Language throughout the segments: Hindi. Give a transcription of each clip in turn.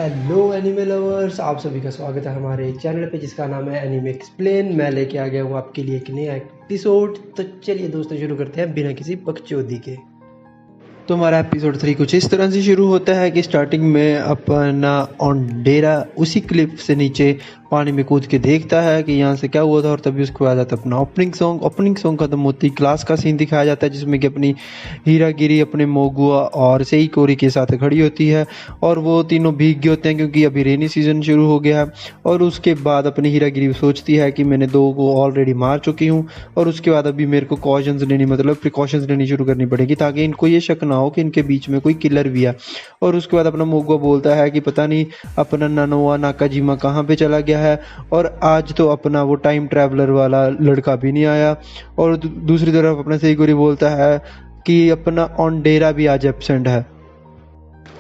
हेलो एनिमे लवर्स, आप सभी का स्वागत है हमारे चैनल पे जिसका नाम है एनिमे एक्सप्लेन। मैं लेके आ गया हूँ आपके लिए एक नया एपिसोड। तो चलिए दोस्तों शुरू करते हैं बिना किसी बकचोदी के। तो हमारा एपिसोड 3 कुछ इस तरह से शुरू होता है कि स्टार्टिंग में अपना ओंडेरा उसी क्लिफ से नीचे पानी में कूद के देखता है कि यहाँ से क्या हुआ था, और तभी उसको आ जाता है अपना ओपनिंग सॉन्ग खत्म होती क्लास का सीन दिखाया जाता है जिसमें कि अपनी हीरागिरी अपने मोगुआ और सेइकोरी के साथ खड़ी होती है और वो तीनों भीग गए होते हैं क्योंकि अभी रेनी सीजन शुरू हो गया है। और उसके बाद अपनी हीरागिरी सोचती है कि मैंने 2 को ऑलरेडी मार चुकी हूँ और उसके बाद अभी मेरे को प्रिकॉशंस लेनी शुरू करनी पड़ेगी ताकि इनको ये शक ना हो कि इनके बीच में कोई किलर भी है। और उसके बाद अपना मोगुआ बोलता है कि पता नहीं अपना नानोआ नाकाजिमा कहाँ पे चला गया है, और आज तो अपना वो टाइम ट्रैवलर वाला लड़का भी नहीं आया। और दूसरी तरफ अपना सेइकोरी बोलता है कि अपना ओंडेरा भी आज एब्सेंट है।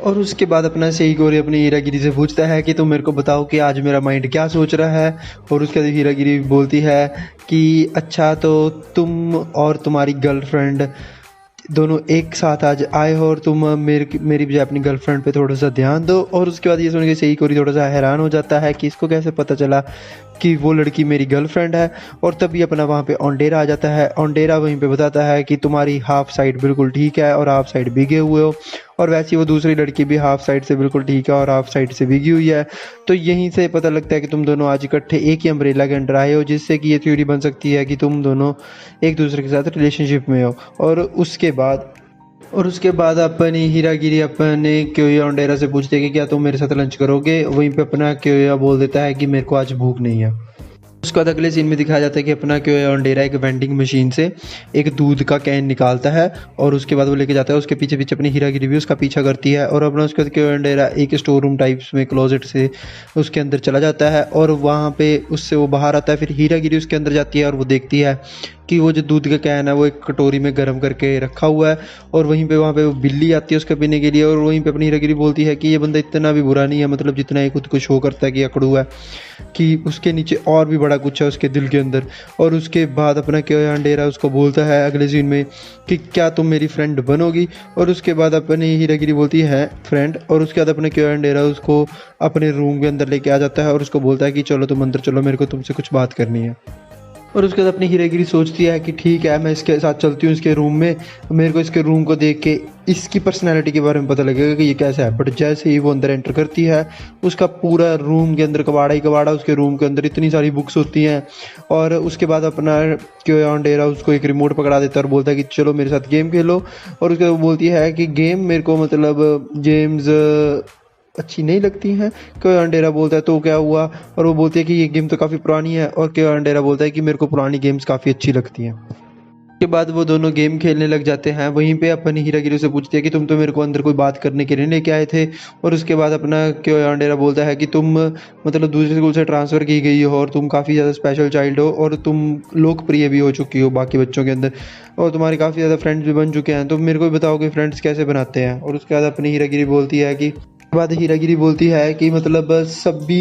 और उसके बाद अपना सेइकोरी अपनी हीरागिरी से पूछता है कि तुम मेरे को बताओ कि आज मेरा माइंड क्या सोच रहा है। और उसके बाद हीरागिरी बोलती है कि अच्छा, तो तुम और तुम्हारी गर्लफ्रेंड दोनों एक साथ आज आए हो और तुम मेरी बजाय अपनी गर्लफ्रेंड पे थोड़ा सा ध्यान दो। और उसके बाद ये सुन के सेइकोरी थोड़ा सा हैरान हो जाता है कि इसको कैसे पता चला कि वो लड़की मेरी गर्लफ्रेंड है। और तभी अपना वहाँ पे ओंडेरा आ जाता है। ओंडेरा वहीं पे बताता है कि तुम्हारी हाफ साइड बिल्कुल ठीक है और हाफ साइड भीगे हुए हो, और वैसे ही वो दूसरी लड़की भी हाफ साइड से बिल्कुल ठीक है और हाफ साइड से भीगी हुई है। तो यहीं से पता लगता है कि तुम दोनों आज इकट्ठे एक ही अम्ब्रेला के अंडर आए हो, जिससे कि ये थ्योरी बन सकती है कि तुम दोनों एक दूसरे के साथ रिलेशनशिप में हो। और उसके बाद अपनी हीरागिरी अपने क्योया ओंडेरा से पूछते हैं कि क्या तुम मेरे साथ लंच करोगे। वहीं पे अपना क्योया बोल देता है कि मेरे को आज भूख नहीं है। उसके बाद अगले सीन में दिखाया जाता है कि अपना क्योया ओंडेरा एक वेंडिंग मशीन से एक दूध का कैन निकालता है और उसके बाद वो लेके जाता है। उसके पीछे पीछे अपनी हीरागिरी भी उसका पीछा करती है और अपना उसके बाद क्योया ओंडेरा एक स्टोर रूम टाइप्स में क्लोजेट से उसके अंदर चला जाता है और वहाँ पे उससे वो बाहर आता है। फिर हीरागिरी उसके अंदर जाती है और वो देखती है कि वो जो दूध का कैन है वो एक कटोरी में गर्म करके रखा हुआ है। और वहीं पे वहाँ पे वो बिल्ली आती है उसका पीने के लिए, और वहीं पे अपनी हीरागिरी बोलती है कि ये बंदा इतना भी बुरा नहीं है, मतलब जितना ये खुद को शो करता है कि अकड़ू है, कि उसके नीचे और भी बड़ा कुछ है उसके दिल के अंदर। और उसके बाद अपना क्योया ओंडेरा उसको बोलता है अगले सीन में कि क्या तुम मेरी फ्रेंड बनोगी। और उसके बाद अपनी हीरागिरी बोलती है फ्रेंड। और उसके बाद अपना क्योया ओंडेरा उसको अपने रूम के अंदर लेके आ जाता है और उसको बोलता है कि चलो तुम अंदर चलो, मेरे को तुमसे कुछ बात करनी है। और उसके बाद अपनी हीरागिरी सोचती है कि ठीक है, मैं इसके साथ चलती हूँ इसके रूम में, मेरे को इसके रूम को देख के इसकी पर्सनैलिटी के बारे में पता लगेगा कि ये कैसा है। बट जैसे ही वो अंदर एंटर करती है उसका पूरा रूम के अंदर कबाड़ा ही कबाड़ा, उसके रूम के अंदर इतनी सारी बुक्स होती हैं। और उसके बाद अपना क्योया ओंडेरा उसको एक रिमोट पकड़ा देता है और बोलता है कि चलो मेरे साथ गेम खेलो। और उसके बाद वो बोलती है कि गेम मेरे को मतलब जेम्स अच्छी नहीं लगती हैं। क्योया ओंडेरा बोलता है तो क्या हुआ, और वो बोलती है कि ये गेम तो काफ़ी पुरानी है। और क्योया ओंडेरा बोलता है कि मेरे को पुरानी गेम्स काफ़ी अच्छी लगती हैं। उसके बाद वो दोनों गेम खेलने लग जाते हैं। वहीं पे अपनी हीरागिरी से पूछती है कि तुम तो मेरे को अंदर कोई बात करने के लिए लेके आए थे। और उसके बाद अपना क्योया ओंडेरा बोलता है कि तुम मतलब दूसरे स्कूल से ट्रांसफ़र की गई हो और तुम काफ़ी ज़्यादा स्पेशल चाइल्ड हो और तुम लोकप्रिय भी हो चुकी हो बाकी बच्चों के अंदर, और तुम्हारे काफ़ी ज़्यादा फ्रेंड्स भी बन चुके हैं। तो मेरे को बताओ कि फ्रेंड्स कैसे बनाते हैं। और उसके बाद अपनी हीरागिरी बोलती है कि मतलब सभी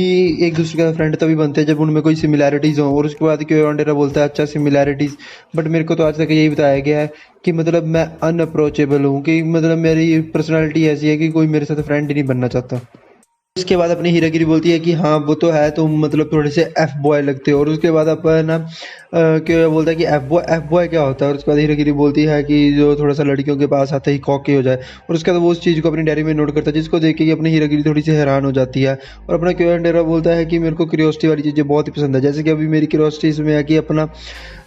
एक दूसरे का फ्रेंड तभी बनते हैं जब उनमें कोई सिमिलैरिटीज़ हो। और उसके बाद क्योया ओंडेरा बोलता है अच्छा सिमिलैरिटीज़, बट मेरे को तो आज तक यही बताया गया है कि मतलब मैं अनअप्रोचेबल हूँ, कि मतलब मेरी पर्सनालिटी ऐसी है कि कोई मेरे साथ फ्रेंड ही नहीं बनना चाहता। उसके बाद अपनी हीरागिरी बोलती है कि हाँ वो तो है, तुम मतलब थोड़े से एफ बॉय लगते हो। और उसके बाद अपना क्या बोलता है कि एफ बॉय क्या होता है। और उसके बाद हीरागिरी बोलती है कि जो थोड़ा सा लड़कियों के पास आते ही कॉकी हो जाए। और उसके बाद वो उस चीज़ को अपनी डायरी में नोट करता है जिसको देख के अपनी हीरागिरी थोड़ी सी हैरान हो जाती है। और अपना क्योया ओंडेरा बोलता है कि मेरे को क्यूरियोसिटी वाली चीज़ें बहुत ही पसंद है, जैसे कि अभी मेरी क्यूरियोसिटी इसमें है कि अपना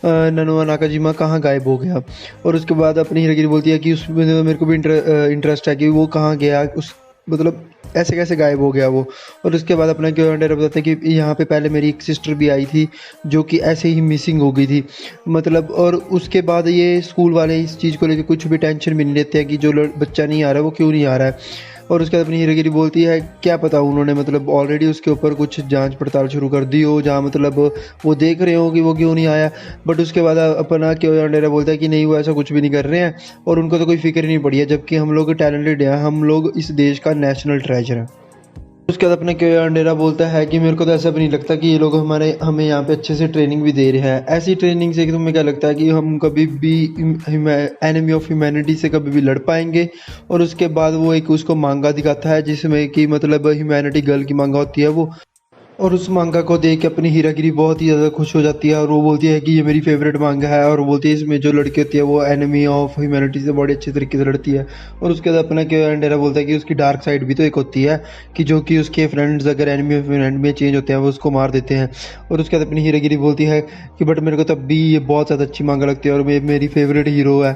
नानोआ नाकाजिमा कहाँ गायब हो गया। और उसके बाद अपनी हीरागिरी बोलती है कि उसमें मेरे को भी इंटरेस्ट है कि वो कहाँ गया, उस मतलब ऐसे कैसे गायब हो गया वो। और उसके बाद अपना क्योया ओंडेरा बताते हैं कि यहाँ पे पहले मेरी एक सिस्टर भी आई थी जो कि ऐसे ही मिसिंग हो गई थी मतलब। और उसके बाद ये स्कूल वाले इस चीज़ को लेकर कुछ भी टेंशन भी नहीं लेते हैं कि जो बच्चा नहीं आ रहा है वो क्यों नहीं आ रहा है। और उसके बाद अपनी हीरागिरी बोलती है क्या पता उन्होंने मतलब ऑलरेडी उसके ऊपर कुछ जांच पड़ताल शुरू कर दी हो, जहाँ मतलब वो देख रहे हो कि वो क्यों नहीं आया। बट उसके बाद अपना क्योया ओंडेरा बोलता है कि नहीं वो ऐसा कुछ भी नहीं कर रहे हैं और उनको तो कोई फिक्र नहीं पड़ी है, जबकि हम लोग टैलेंटेड हैं, हम लोग इस देश का नेशनल ट्रेजर हैं। उसके बाद अपना क्योया अंडेरा बोलता है कि मेरे को तो ऐसा भी नहीं लगता कि ये लोग हमें यहाँ पे अच्छे से ट्रेनिंग भी दे रहे हैं। ऐसी ट्रेनिंग से कि तुम्हें क्या लगता है कि हम कभी भी एनिमी ऑफ ह्यूमैनिटी से कभी भी लड़ पाएंगे। और उसके बाद वो एक उसको मांगा दिखाता है जिसमें कि मतलब ह्यूमैनिटी गर्ल की मांगा होती है वो। और उस मांगा को देख के अपनी हीरागिरी बहुत ही ज़्यादा खुश हो जाती है और वो बोलती है कि ये मेरी फेवरेट मांगा है। और वो बोलती है इसमें जो लड़की होती है वो एनिमी ऑफ ह्यूमैनिटी से बड़ी अच्छे तरीके से लड़ती है। और उसके बाद अपना क्या अंडेरा बोलता है कि उसकी डार्क साइड भी तो एक होती है कि जो कि उसके फ्रेंड्स अगर एनिमी ऑफ ह्यूमैनिटी में चेंज होते हैं वो उसको मार देते हैं। और उसके बाद अपनी हीरागिरी बोलती है कि बट मेरे को तब भी ये बहुत ज़्यादा अच्छी मांगा लगती है और मेरी फेवरेट हीरो है।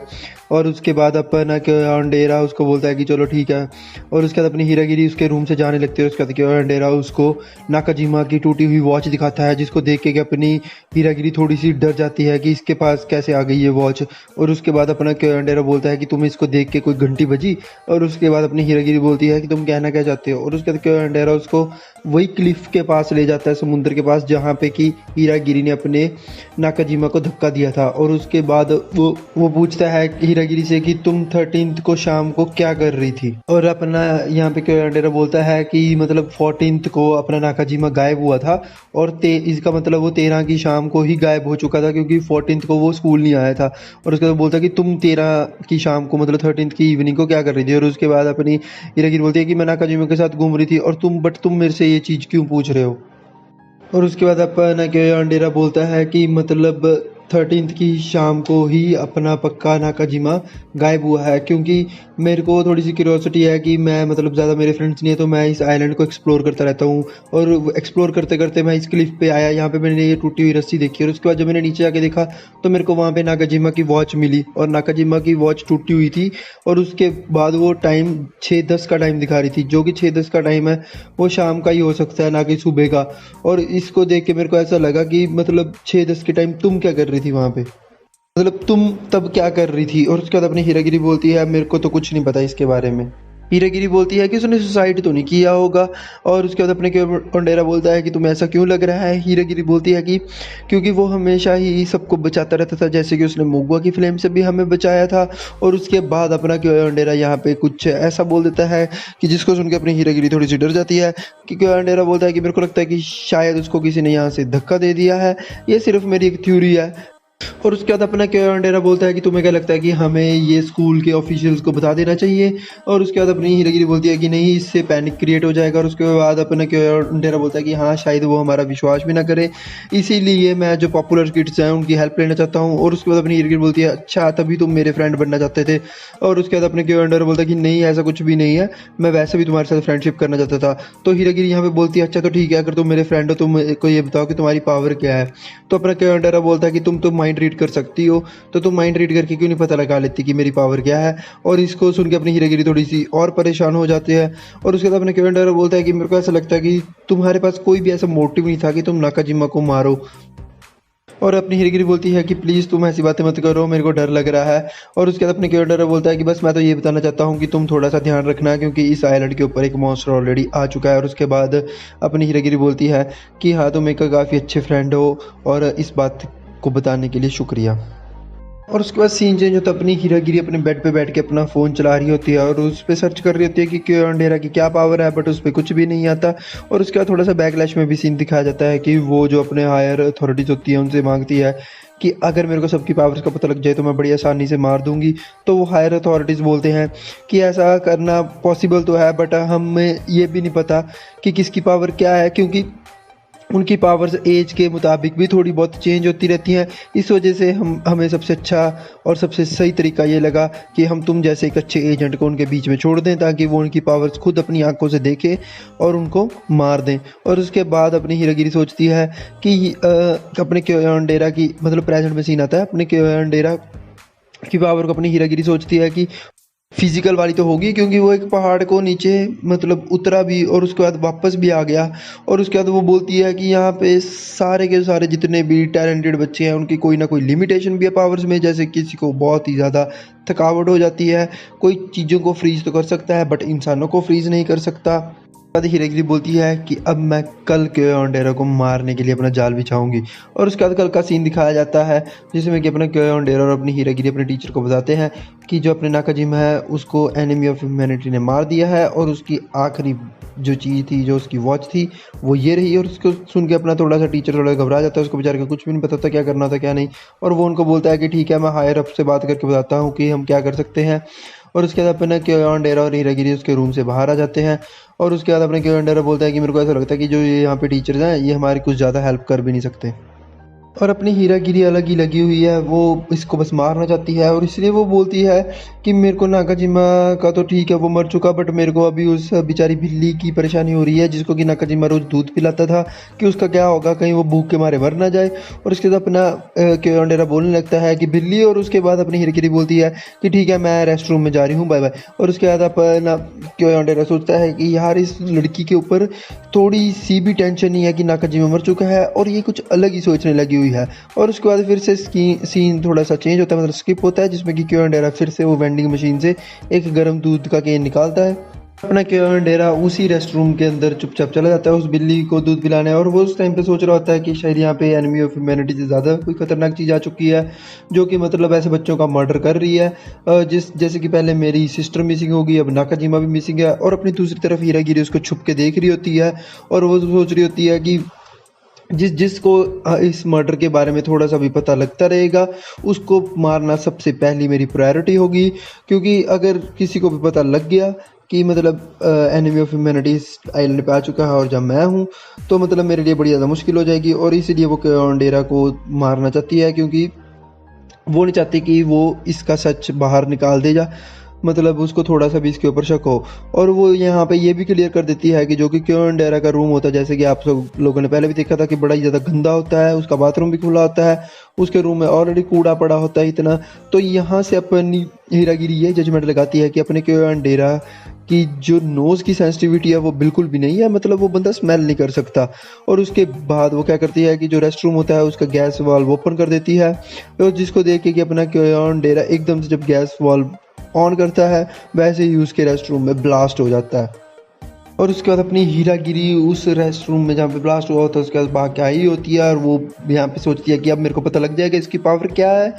और उसके बाद अपना क्या अंडेरा उसको बोलता है कि चलो ठीक है। और उसके बाद अपनी हीरागिरी उसके रूम से जाने लगती है। उसके बाद क्या अंडेरा उसको नाकाजिमा की टूटी हुई वॉच दिखाता है जिसको देख के कि अपनी हीरागिरी थोड़ी सी डर जाती है कि इसके पास कैसे आ गई ये वॉच। और उसके बाद अपना क्या अंडेरा बोलता है कि तुम्हें इसको देख के कोई घंटी बजी। और उसके बाद अपनी हीरागिरी बोलती है कि तुम कहना क्या चाहते हो। और उसके बाद क्या अंडेरा उसको वही क्लिफ के पास ले जाता है, समुद्र के पास जहाँ पे कि हीरागिरी ने अपने नाकाजिमा को धक्का दिया था। और उसके बाद वो पूछता है हीरागिरी से कि तुम 13th को शाम को क्या कर रही थी। और अपना यहाँ पे क्योया बोलता है कि मतलब 14th को अपना नाकाजिमा गायब हुआ था और इसका मतलब वो 13 की शाम को ही गायब हो चुका था क्योंकि 14th को वो स्कूल नहीं आया था। और उसके बाद बोलता है कि तुम 13 की शाम को मतलब 13th की इवनिंग को क्या कर रही थी। और उसके बाद अपनी हीरागिरी बोलती है कि मैं नाकाजिमा के साथ घूम रही थी और तुम मेरे से ये चीज़ क्यों पूछ रहे हो। और उसके बाद अपना क्या अंडेरा बोलता है कि मतलब 13th की शाम को ही अपना पक्का नाकाजिमा गायब हुआ है क्योंकि मेरे को थोड़ी सी क्यूरियोसिटी है कि मैं मतलब ज़्यादा मेरे फ्रेंड्स नहीं है तो मैं इस आइलैंड को एक्सप्लोर करता रहता हूँ। और एक्सप्लोर करते करते मैं इस क्लिफ पे आया, यहाँ पे मैंने ये टूटी हुई रस्सी देखी। और उसके बाद जब मैंने नीचे आके देखा तो मेरे को वहाँ पे नाकाजिमा की वॉच मिली और नाकाजिमा की वॉच टूटी हुई थी। और उसके बाद वो टाइम 6:10 का टाइम दिखा रही थी जो कि 6:10 का टाइम है वो शाम का ही हो सकता है ना कि सुबह का। और इसको देख के मेरे को ऐसा लगा कि मतलब 6:10 के टाइम तुम क्या कर रही थी वहाँ पे, मतलब तुम तब क्या कर रही थी। और उसके बाद अपनी हीरागिरी बोलती है मेरे को तो कुछ नहीं पता इसके बारे में। हीरागिरी बोलती है कि उसने सुसाइड तो नहीं किया होगा। और उसके बाद अपने अंडेरा बोलता है कि तुम्हें ऐसा क्यों लग रहा है। हीरागिरी बोलती है कि क्योंकि वो हमेशा ही सबको बचाता रहता था जैसे कि उसने मुगवा की फ्लेम से भी हमें बचाया था। और उसके बाद अपना अंडेरा यहाँ पे कुछ ऐसा बोल देता है कि जिसको सुन के अपनी हीरागिरी थोड़ी सी डर जाती है कि अंडेरा बोलता है कि मेरे को लगता है कि शायद उसको किसी ने यहाँ से धक्का दे दिया है, ये सिर्फ मेरी एक थ्योरी है। और उसके बाद अपना क्या अंडेरा बोलता है कि तुम्हें क्या लगता है कि हमें ये स्कूल के ऑफिशियल्स को बता देना चाहिए। और उसके बाद अपनी हीरागिरी बोलती है कि नहीं, इससे पैनिक क्रिएट हो जाएगा। और उसके बाद अपना क्या अंडेरा बोलता है कि हाँ शायद वो हमारा विश्वास भी ना करे, इसीलिए मैं जो पॉपुलर किड्स हैं उनकी हेल्प लेना चाहता हूँ। और उसके बाद अपनी हीरागिरी बोलती है अच्छा तभी तुम मेरे फ्रेंड बनना चाहते थे। और उसके बाद अपने क्या अंडेरा बोलता है कि नहीं ऐसा कुछ भी नहीं है, मैं वैसे भी तुम्हारे साथ फ्रेंडशिप करना चाहता था। तो हीरागिरी यहाँ पे बोलती है अच्छा तो ठीक है, अगर तुम मेरे फ्रेंड हो तो मेरे को ये बताओ कि तुम्हारी पावर क्या है। तो अपना क्या अंडेरा बोलता है कि तुम तो माइंड रीड कर सकती हो, तो तुम माइंड रीड करके क्यों नहीं पता लगा लेती कि मेरी पावर क्या है। और इसको सुन के अपनी हीरागिरी थोड़ी सी और परेशान हो जाते हैं। और उसके बाद अपने कैलेंडर बोलता है कि मेरे को ऐसा लगता है कि तुम्हारे पास कोई भी ऐसा मोटिव नहीं था कि तुम नाकाजिमा को मारो। और अपनी हीरागिरी बोलती है कि प्लीज़ तुम ऐसी बातें मत करो, मेरे को डर लग रहा है। और उसके बाद अपने कैलेंडर बोलता है कि बस मैं तो ये बताना चाहता हूँ कि तुम थोड़ा सा ध्यान रखना क्योंकि इस आइलैंड के ऊपर एक मॉन्स्टर ऑलरेडी आ चुका है। और उसके बाद अपनी हीरागिरी बोलती है कि हाँ तुम एक काफ़ी अच्छे फ्रेंड हो और इस बात को बताने के लिए शुक्रिया। और उसके बाद सीन चेंज होता है, अपनी हीरागिरी अपने बेड पे बैठ के अपना फ़ोन चला रही होती है और उस पर सर्च कर रही होती है कि क्यों अंडेरा की क्या पावर है, बट उस पर कुछ भी नहीं आता। और उसके बाद थोड़ा सा बैकलैश में भी सीन दिखाया जाता है कि वो जो अपने हायर अथॉरिटीज़ होती है उनसे मांगती है कि अगर मेरे को सबकी पावर्स का पता लग जाए तो मैं बड़ी आसानी से मार दूंगी। तो वो हायर अथॉरिटीज़ बोलते हैं कि ऐसा करना पॉसिबल तो है बट हमें ये भी नहीं पता कि किसकी पावर क्या है क्योंकि उनकी पावर्स एज के मुताबिक भी थोड़ी बहुत चेंज होती रहती हैं। इस वजह से हमें सबसे अच्छा और सबसे सही तरीका ये लगा कि हम तुम जैसे एक अच्छे एजेंट को उनके बीच में छोड़ दें ताकि वो उनकी पावर्स खुद अपनी आंखों से देखें और उनको मार दें। और उसके बाद अपनी हीरागिरी सोचती है कि अपने क्योया की मतलब प्रेजेंट में सीन आता है, अपने क्योया की पावर को अपनी हीरागिरी सोचती है कि फिजिकल वाली तो होगी क्योंकि वो एक पहाड़ को नीचे मतलब उतरा भी और उसके बाद वापस भी आ गया। और उसके बाद वो बोलती है कि यहाँ पे सारे के सारे जितने भी टैलेंटेड बच्चे हैं उनकी कोई ना कोई लिमिटेशन भी है पावर्स में, जैसे किसी को बहुत ही ज़्यादा थकावट हो जाती है, कोई चीज़ों को फ्रीज तो कर सकता है बट इंसानों को फ्रीज नहीं कर सकता। बाद हीरागिरी बोलती है कि अब मैं कल क्योया ओंडेरा को मारने के लिए अपना जाल बिछाऊंगी। और उसके बाद कल का सीन दिखाया जाता है जिसमें कि अपना क्योया ओंडेरा और अपनी हीरागिरी अपने टीचर को बताते हैं कि जो अपने नाकाजिमा है उसको एनिमी ऑफ ह्यूमैनिटी ने मार दिया है और उसकी आखिरी जो चीज़ थी, जो उसकी वॉच थी, वो ये रही। और उसको सुन के अपना थोड़ा सा टीचर थोड़ा घबरा जाता है, उसको बेचारे को कुछ भी नहीं पता था क्या करना था क्या नहीं। और वो उनको बोलता है कि ठीक है, मैं हायर अप से बात करके बताता हूँ कि हम क्या कर सकते हैं। और उसके बाद अपना क्योया ओंडेरा और हीरागिरी उसके रूम से बाहर आ जाते हैं। और उसके बाद अपने क्योया ओंडेरा बोलता है कि मेरे को ऐसा लगता है कि जो ये यहाँ पे टीचर्स हैं ये हमारी कुछ ज़्यादा हेल्प कर भी नहीं सकते। और अपनी हीरागिरी अलग ही लगी हुई है, वो इसको बस मारना चाहती है। और इसलिए वो बोलती है कि मेरे को नाकाजिमा का तो ठीक है वो मर चुका, बट मेरे को अभी उस बेचारी बिल्ली की परेशानी हो रही है जिसको कि नाकाजिमा रोज़ दूध पिलाता था, कि उसका क्या होगा, कहीं वो भूख के मारे मर ना जाए। और उसके बाद अपना क्योया ओंडेरा बोलने लगता है कि बिल्ली। और उसके बाद अपनी हीरागिरी बोलती है कि ठीक है, मैं रेस्ट रूम में जा रही हूँ, बाय बाय। और उसके बाद अपना क्योया ओंडेरा सोचता है कि यार इस लड़की के ऊपर थोड़ी सी भी टेंशन नहीं है कि नाकाजिमा मर चुका है और ये कुछ अलग ही सोचने लगी हुई है। और उसके बाद फिर से सीन थोड़ा सा चेंज होता है, मतलब स्किप होता है, जिसमें कि क्योया ओंडेरा फिर से वो वेंडिंग मशीन से एक गर्म दूध का कैन निकालता है। अपना क्योया ओंडेरा उसी रेस्ट रूम के अंदर चुपचाप चला जाता है उस बिल्ली को दूध पिलाने। और वो उस टाइम पे सोच रहा होता है कि शायद यहाँ पे एनिमी ऑफ ह्यूमैनिटी से ज़्यादा कोई खतरनाक चीज़ आ चुकी है जो कि मतलब ऐसे बच्चों का मर्डर कर रही है। जैसे कि पहले मेरी सिस्टर मिसिंग होगी, अब नाकाजिमा भी मिसिंग है। और अपनी दूसरी तरफ हीरागिरी उसको छुप के देख रही होती है और वो सोच रही होती है कि जिसको इस मर्डर के बारे में थोड़ा सा भी पता लगता रहेगा उसको मारना सबसे पहली मेरी प्रायोरिटी होगी। क्योंकि अगर किसी को भी पता लग गया कि मतलब एनिमी ऑफ ह्यूमैनिटी इस आइलैंड पे आ चुका है और जब मैं हूँ, तो मतलब मेरे लिए बड़ी ज़्यादा मुश्किल हो जाएगी। और इसीलिए वो क्योया ओंडेरा को मारना चाहती है, क्योंकि वो नहीं चाहती कि वो इसका सच बाहर निकाल दे, जा मतलब उसको थोड़ा सा भी इसके ऊपर शक हो। और वो यहाँ पे ये भी क्लियर कर देती है कि जो कि क्योया ओंडेरा का रूम होता है, जैसे कि आप सब लोगों ने पहले भी देखा था कि बड़ा ही ज़्यादा गंदा होता है, उसका बाथरूम भी खुला होता है, उसके रूम में ऑलरेडी कूड़ा पड़ा होता है इतना। तो यहाँ से अपनी हीरागिरी ये जजमेंट लगाती है कि अपने क्योया ओंडेरा की जो नोज़ की सेंसिटिविटी है वो बिल्कुल भी नहीं है, मतलब वो बंदा स्मेल नहीं कर सकता। और उसके बाद वो क्या करती है कि जो रेस्ट रूम होता है उसका गैस वाल्व ओपन कर देती है। और जिसको देख के कि अपना क्योया ओंडेरा एकदम से जब गैस वाल्व ऑन करता है वैसे ही उसके रेस्ट रूम में ब्लास्ट हो जाता है। और उसके बाद अपनी हीरागिरी उस रेस्ट रूम में जहाँ पे ब्लास्ट हुआ होता है उसके बाद भाग के आई होती है। और वो यहाँ पे सोचती है कि अब मेरे को पता लग जाएगा इसकी पावर क्या है।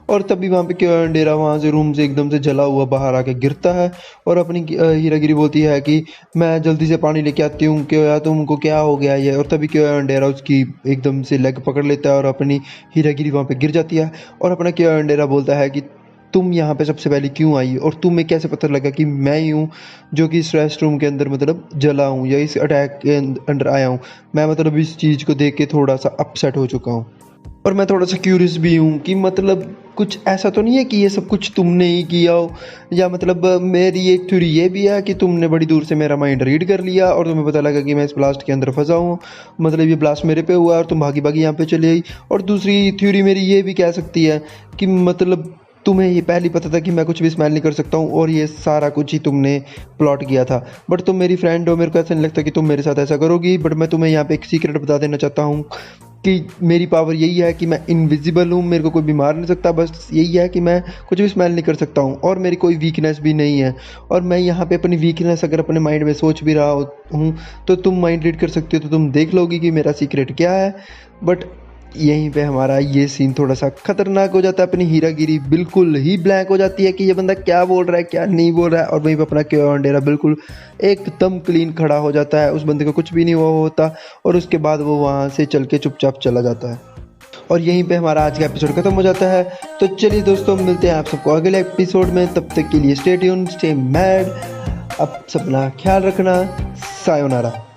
और तभी वहाँ पे क्योया ओंडेरा वहाँ से रूम से एकदम से जला हुआ बाहर आके गिरता है। और अपनी हीरागिरी बोलती है कि मैं जल्दी से पानी लेके आती हूँ, क्योया तुमको क्या हो गया ये। और तभी क्योया ओंडेरा उसकी एकदम से लेग पकड़ लेता है और अपनी हीरागिरी वहाँ पे गिर जाती है। और अपना क्योया ओंडेरा बोलता है कि तुम यहाँ पे सबसे पहले क्यों आई और तुम्हें कैसे पता लगा कि मैं ही हूँ जो कि इस रेस्ट रूम के अंदर मतलब जला हूँ या इस अटैक के अंदर आया हूँ। मैं मतलब इस चीज़ को देख के थोड़ा सा अपसेट हो चुका हूँ और मैं थोड़ा सा क्यूरियस भी हूँ कि मतलब कुछ ऐसा तो नहीं है कि ये सब कुछ तुमने ही किया हो, या मतलब मेरी एक थ्योरी ये भी है कि तुमने बड़ी दूर से मेरा माइंड रीड कर लिया और तुम्हें पता लगा कि मैं इस ब्लास्ट के अंदर फंसा हूँ, मतलब ये ब्लास्ट मेरे पे हुआ और तुम भागी भागी यहाँ पे चले आई। और दूसरी थ्योरी मेरी ये भी कह सकती है कि मतलब तुम्हें ये पहले ही पता था कि मैं कुछ भी स्मेल नहीं कर सकता हूँ और ये सारा कुछ ही तुमने प्लॉट किया था। बट तुम मेरी फ्रेंड हो, मेरे को ऐसा नहीं लगता कि तुम मेरे साथ ऐसा करोगी। बट मैं तुम्हें यहाँ पे एक सीक्रेट बता देना चाहता हूँ कि मेरी पावर यही है कि मैं इनविजिबल हूँ, मेरे को कोई भी मार नहीं सकता। बस यही है कि मैं कुछ भी स्मेल नहीं कर सकता हूँ और मेरी कोई वीकनेस भी नहीं है। और मैं यहाँ पे अपनी वीकनेस अगर अपने माइंड में सोच भी रहा हूँ तो तुम माइंड रीड कर सकते हो, तो तुम देख लोगी कि मेरा सीक्रेट क्या है। बट यहीं पे हमारा ये सीन थोड़ा सा खतरनाक हो जाता है। अपनी हीरागिरी बिल्कुल ही ब्लैंक हो जाती है कि ये बंदा क्या बोल रहा है क्या नहीं बोल रहा है। और वहीं पे अपना क्योया ओंडेरा बिल्कुल एकदम क्लीन खड़ा हो जाता है, उस बंदे को कुछ भी नहीं हुआ होता। और उसके बाद वो वहाँ से चल के चुपचाप चला जाता है और यहीं पे हमारा आज का एपिसोड खत्म हो जाता है। तो चलिए दोस्तों, मिलते हैं आप सबको अगले एपिसोड में। तब तक के लिए स्टे ट्यून्ड, स्टे मैड, अब अपना ख्याल रखना। सायोनारा।